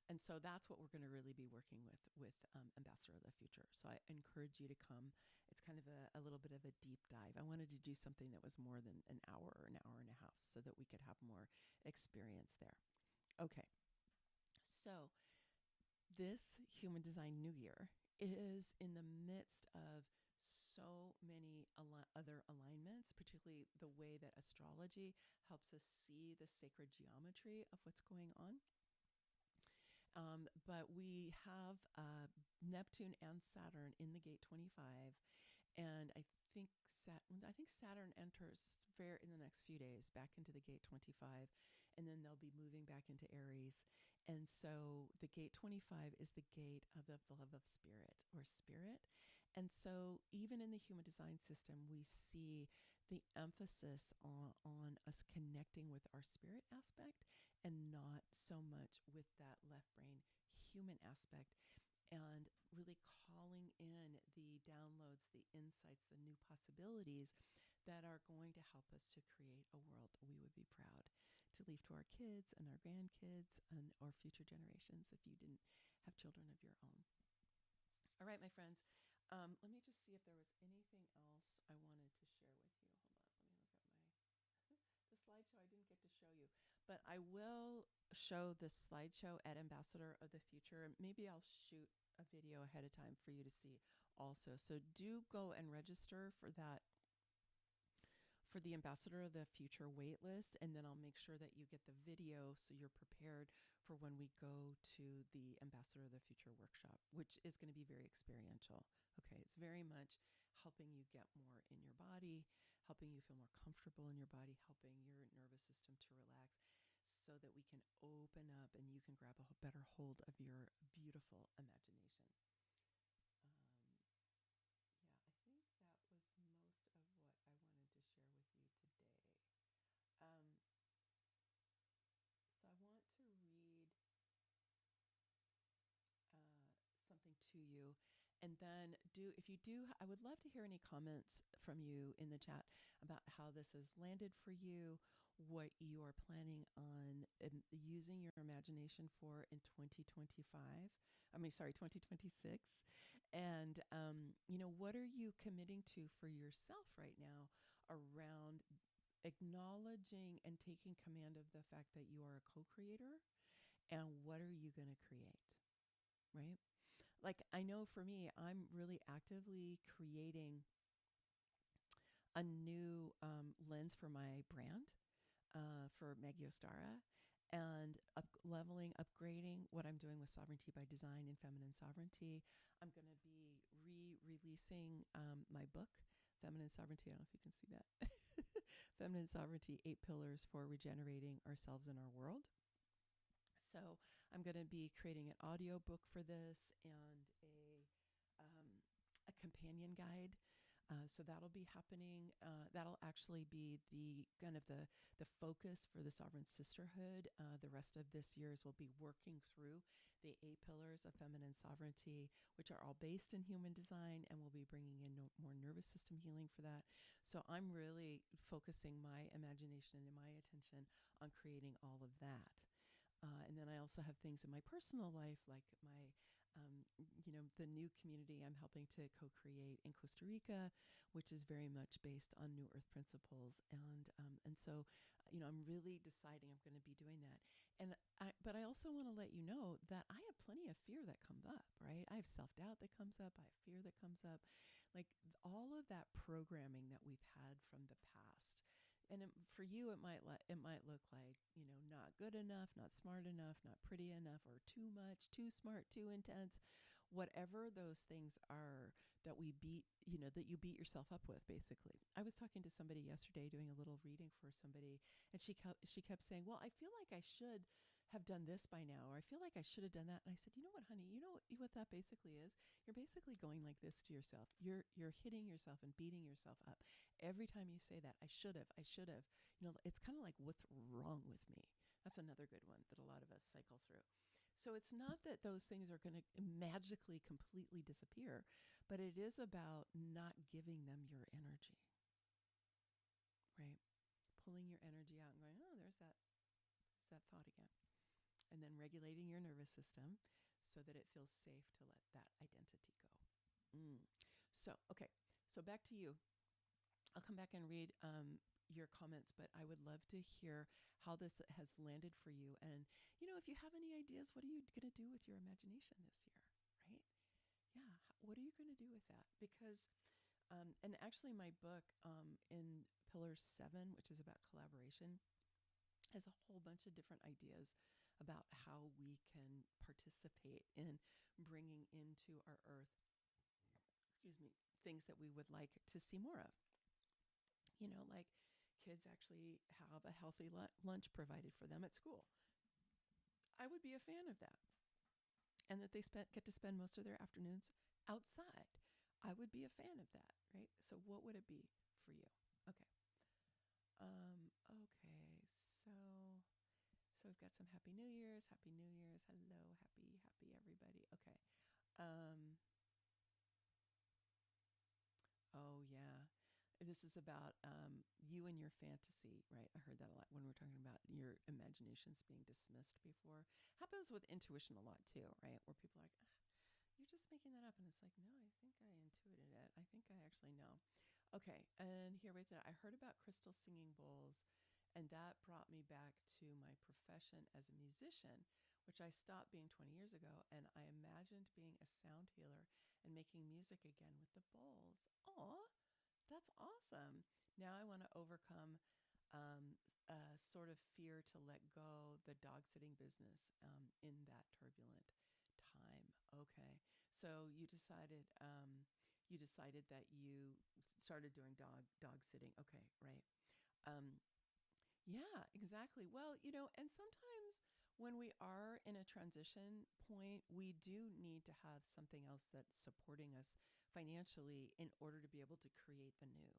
And so that's what we're going to really be working with Ambassador of the Future. So I encourage you to come. It's kind of a little bit of a deep dive. I wanted to do something that was more than an hour or an hour and a half, so that we could have more experience there. Okay. So this Human Design New Year is in the midst of so many other alignments, particularly the way that astrology helps us see the sacred geometry of what's going on. But we have Neptune and Saturn in the gate 25, and I think Saturn enters in the next few days back into the gate 25, and then they'll be moving back into Aries. And so the gate 25 is the gate of the love of spirit, or spirit. And so even in the human design system, we see the emphasis on us connecting with our spirit aspect, and not so much with that left brain human aspect, and really calling in the downloads, the insights, the new possibilities that are going to help us to create a world we would be proud to leave to our kids and our grandkids and our future generations, if you didn't have children of your own. All right, my friends, let me just see if there was anything else I wanted to share with you. Hold on, let me look at the slideshow. I didn't get to show you, but I will show the slideshow at Ambassador of the Future. Maybe I'll shoot a video ahead of time for you to see also. So do go and register for that, for the Ambassador of the Future waitlist, and then I'll make sure that you get the video so you're prepared for when we go to the Ambassador of the Future workshop, which is going to be very experiential. Okay, it's very much helping you get more in your body, helping you feel more comfortable in your body, helping your nervous system to relax, so that we can open up and you can grab a better hold of your beautiful imagination. Yeah, I think that was most of what I wanted to share with you today. So I want to read something to you, and then if you do, I would love to hear any comments from you in the chat about how this has landed for you, what you are planning on using your imagination for in 2026. And, what are you committing to for yourself right now around acknowledging and taking command of the fact that you are a co-creator, and what are you going to create, right? Like, I know for me, I'm really actively creating a new lens for my brand, for Maggie Ostara, and upgrading what I'm doing with Sovereignty by Design and Feminine Sovereignty. I'm going to be re-releasing my book, Feminine Sovereignty. I don't know if you can see that. Feminine Sovereignty, 8 Pillars for Regenerating Ourselves and Our World. So I'm going to be creating an audio book for this, and a companion guide. So that'll be happening. That'll actually be the kind of the focus for the Sovereign Sisterhood. The rest of this year's we'll be working through the 8 pillars of feminine sovereignty, which are all based in human design, and we'll be bringing in more nervous system healing for that. So I'm really focusing my imagination and my attention on creating all of that. And then I also have things in my personal life, like my, the new community I'm helping to co-create in Costa Rica, which is very much based on New Earth principles. And so, I'm really deciding I'm going to be doing that. But I also want to let you know that I have plenty of fear that comes up, right? I have self-doubt that comes up. I have fear that comes up. like all of that programming that we've had from the past. And for you, it might look like, not good enough, not smart enough, not pretty enough, or too much, too smart, too intense, whatever those things are that that you beat yourself up with, basically. I was talking to somebody yesterday, doing a little reading for somebody, and she kept saying, well, I feel like I should have done this by now, or I feel like I should have done that. And I said, you know what, honey, you know what that basically is? You're basically going like this to yourself. You're hitting yourself and beating yourself up every time you say that. I should have. It's kind of like, what's wrong with me? That's another good one that a lot of us cycle through. So it's not that those things are going to magically completely disappear, but it is about not giving them your energy, right? Pulling your energy out and going, oh, there's that thought again. And then regulating your nervous system so that it feels safe to let that identity go. So, okay. So back to you. I'll come back and read your comments, but I would love to hear how this has landed for you. And, if you have any ideas, what are you going to do with your imagination this year, right? Yeah. What are you going to do with that? Because, and actually my book in Pillar 7, which is about collaboration, has a whole bunch of different ideas about how we can participate in bringing into our earth, things that we would like to see more of. Like kids actually have a healthy lunch provided for them at school. I would be a fan of that. And that they get to spend most of their afternoons outside. I would be a fan of that, right? So what would it be for you? Okay. Okay, so we've got some Happy New Year's. Happy New Year's. Hello, happy everybody. Okay. Oh yeah. This is about you and your fantasy, right? I heard that a lot when we were talking about your imaginations being dismissed before. Happens with intuition a lot too, right? Where people are like, you're just making that up. And it's like, no, I think I intuited it. I think I actually know. Okay, and here right there, I heard about crystal singing bowls, and that brought me back to my profession as a musician, which I stopped being 20 years ago, and I imagined being a sound healer and making music again with the bowls. Aw, that's awesome. Now I want to overcome a sort of fear to let go the dog sitting business in that turbulent time. Okay, so you decided that you started doing dog sitting. Okay, right. Yeah, exactly. Well, and sometimes when we are in a transition point, we do need to have something else that's supporting us financially in order to be able to create the new,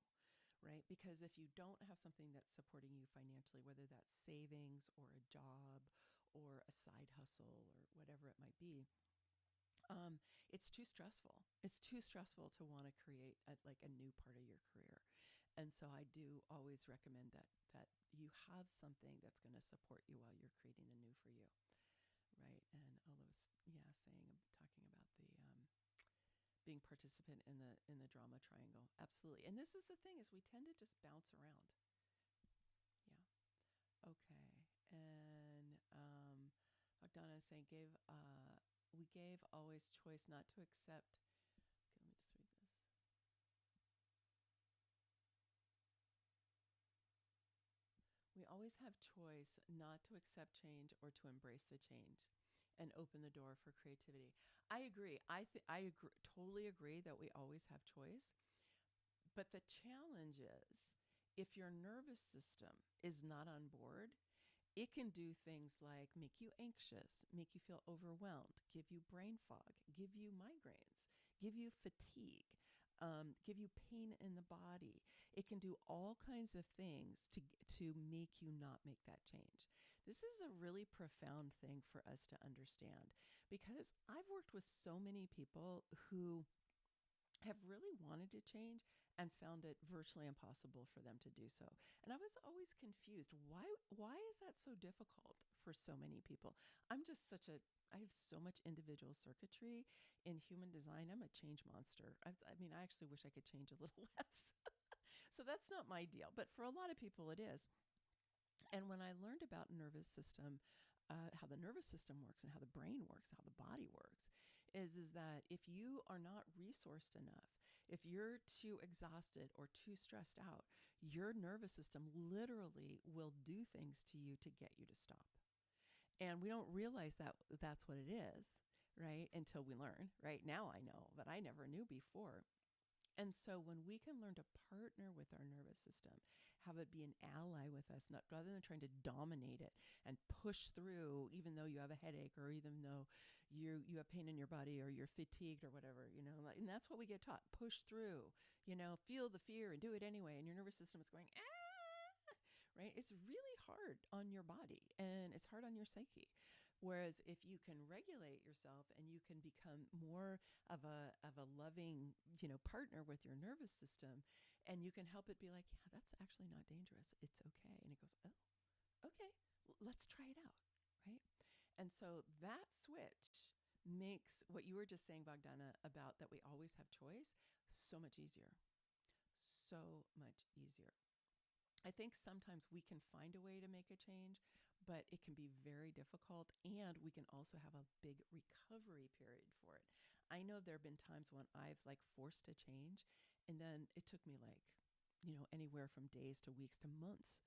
right? Because if you don't have something that's supporting you financially, whether that's savings or a job or a side hustle or whatever it might be, it's too stressful. It's too stressful to want to create a new part of your career. And so I do always recommend that you have something that's going to support you while you're creating the new for you, right? And Ola's, talking about the being participant in the drama triangle. Absolutely. And this is the thing, is we tend to just bounce around. Yeah. Okay. And Donna is saying, we gave always choice not to accept. Okay, let me just read this. We always have choice not to accept change or to embrace the change and open the door for creativity. I agree. I totally agree that we always have choice. But the challenge is, if your nervous system is not on board, it can do things like make you anxious, make you feel overwhelmed, give you brain fog, give you migraines, give you fatigue, give you pain in the body. It can do all kinds of things to make you not make that change. This is a really profound thing for us to understand, because I've worked with so many people who have really wanted to change and found it virtually impossible for them to do so. And I was always confused. Why is that so difficult for so many people? I have so much individual circuitry in human design. I'm a change monster. I actually wish I could change a little less. So that's not my deal. But for a lot of people, it is. And when I learned about nervous system, how the nervous system works and how the brain works, how the body works, is that if you are not resourced enough, If you're too exhausted or too stressed out, your nervous system literally will do things to you to get you to stop. And we don't realize that that's what it is, right? Until we learn, right? Now I know, but I never knew before. And so when we can learn to partner with our nervous system, have it be an ally with us, not rather than trying to dominate it and push through, even though you have a headache or even though you have pain in your body or you're fatigued or whatever, and that's what we get taught. Push through, feel the fear and do it anyway. And your nervous system is going, right? It's really hard on your body and it's hard on your psyche. Whereas if you can regulate yourself and you can become more of a loving, partner with your nervous system, and you can help it be like, yeah, that's actually not dangerous. It's okay. And it goes, oh, okay, let's try it out, right? And so that switch makes what you were just saying, Bogdana, about that we always have choice so much easier. So much easier. I think sometimes we can find a way to make a change, but it can be very difficult, and we can also have a big recovery period for it. I know there have been times when I've forced a change, and then it took me anywhere from days to weeks to months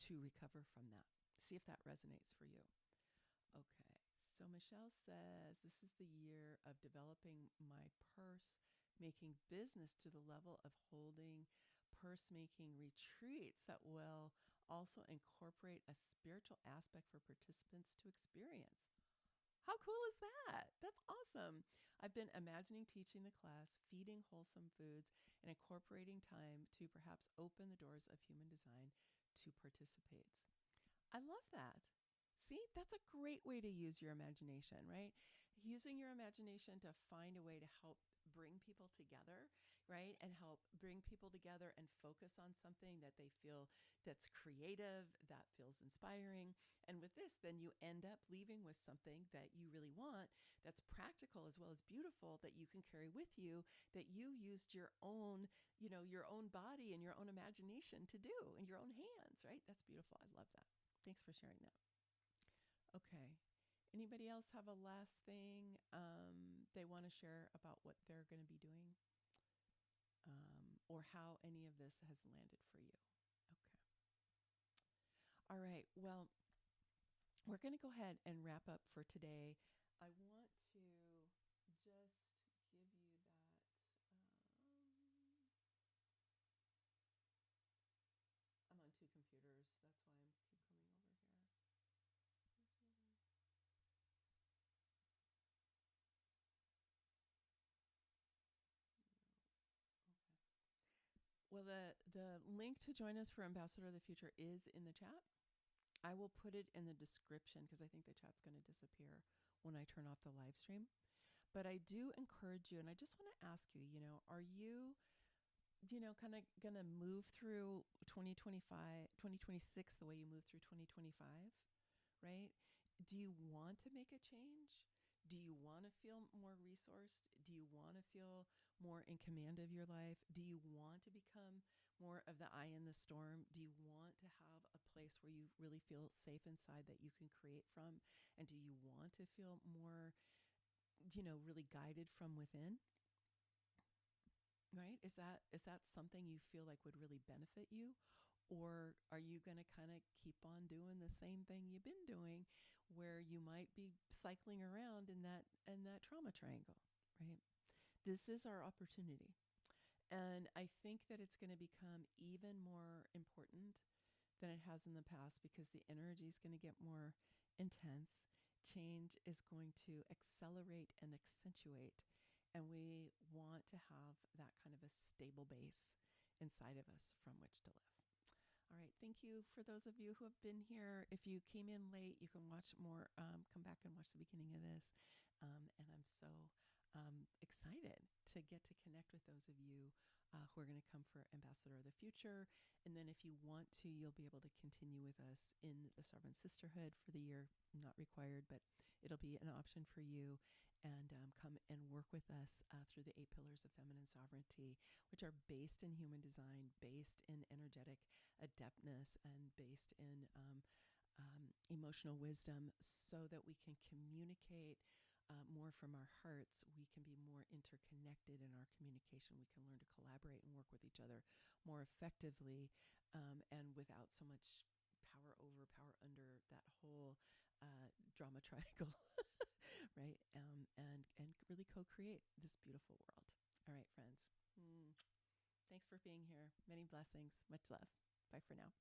to recover from that. See if that resonates for you. Okay, so Michelle says, this is the year of developing my purse making business to the level of holding purse-making retreats that will also incorporate a spiritual aspect for participants to experience. How cool is that? That's awesome. I've been imagining teaching the class, feeding wholesome foods, and incorporating time to perhaps open the doors of human design to participants. I love that. See, that's a great way to use your imagination, right? Using your imagination to find a way to help bring people together, right? And help bring people together and focus on something that they feel that's creative, that feels inspiring. And with this, then you end up leaving with something that you really want, that's practical as well as beautiful, that you can carry with you, that you used your own, your own body and your own imagination to do in your own hands, right? That's beautiful. I love that. Thanks for sharing that. Okay. Anybody else have a last thing they want to share about what they're going to be doing or how any of this has landed for you? Okay. All right. Well, we're going to go ahead and wrap up for today. I want to just give you that. I'm on two computers. That's why I keep coming over here. Where's the other? Okay. Well, the link to join us for Ambassador of the Future is in the chat. I will put it in the description because I think the chat's going to disappear when I turn off the live stream. But I do encourage you, and I just want to ask you, are you, kind of going to move through 2026 the way you moved through 2025, right? Do you want to make a change? Do you want to feel more resourced? Do you want to feel more in command of your life? Do you want to become more of the eye in the storm? Do you want to have a place where you really feel safe inside that you can create from? And do you want to feel more, really guided from within? Right? Is that something you feel like would really benefit you? Or are you going to kind of keep on doing the same thing you've been doing where you might be cycling around in that trauma triangle, right? This is our opportunity. And I think that it's going to become even more important than it has in the past because the energy is going to get more intense. Change is going to accelerate and accentuate. And we want to have that kind of a stable base inside of us from which to live. All right. Thank you for those of you who have been here. If you came in late, you can watch more, come back and watch the beginning of this. And I'm so excited to get to connect with those of you who are going to come for Ambassador of the Future. And then if you want to, you'll be able to continue with us in the Sovereign Sisterhood for the year. Not required, but it'll be an option for you. And come and work with us through the 8 pillars of feminine sovereignty, which are based in human design, based in energetic adeptness, and based in emotional wisdom, so that we can communicate more from our hearts, we can be more interconnected in our communication. We can learn to collaborate and work with each other more effectively, and without so much power over, power under, that whole drama triangle, right? And really co-create this beautiful world. All right, friends. Thanks for being here. Many blessings. Much love. Bye for now.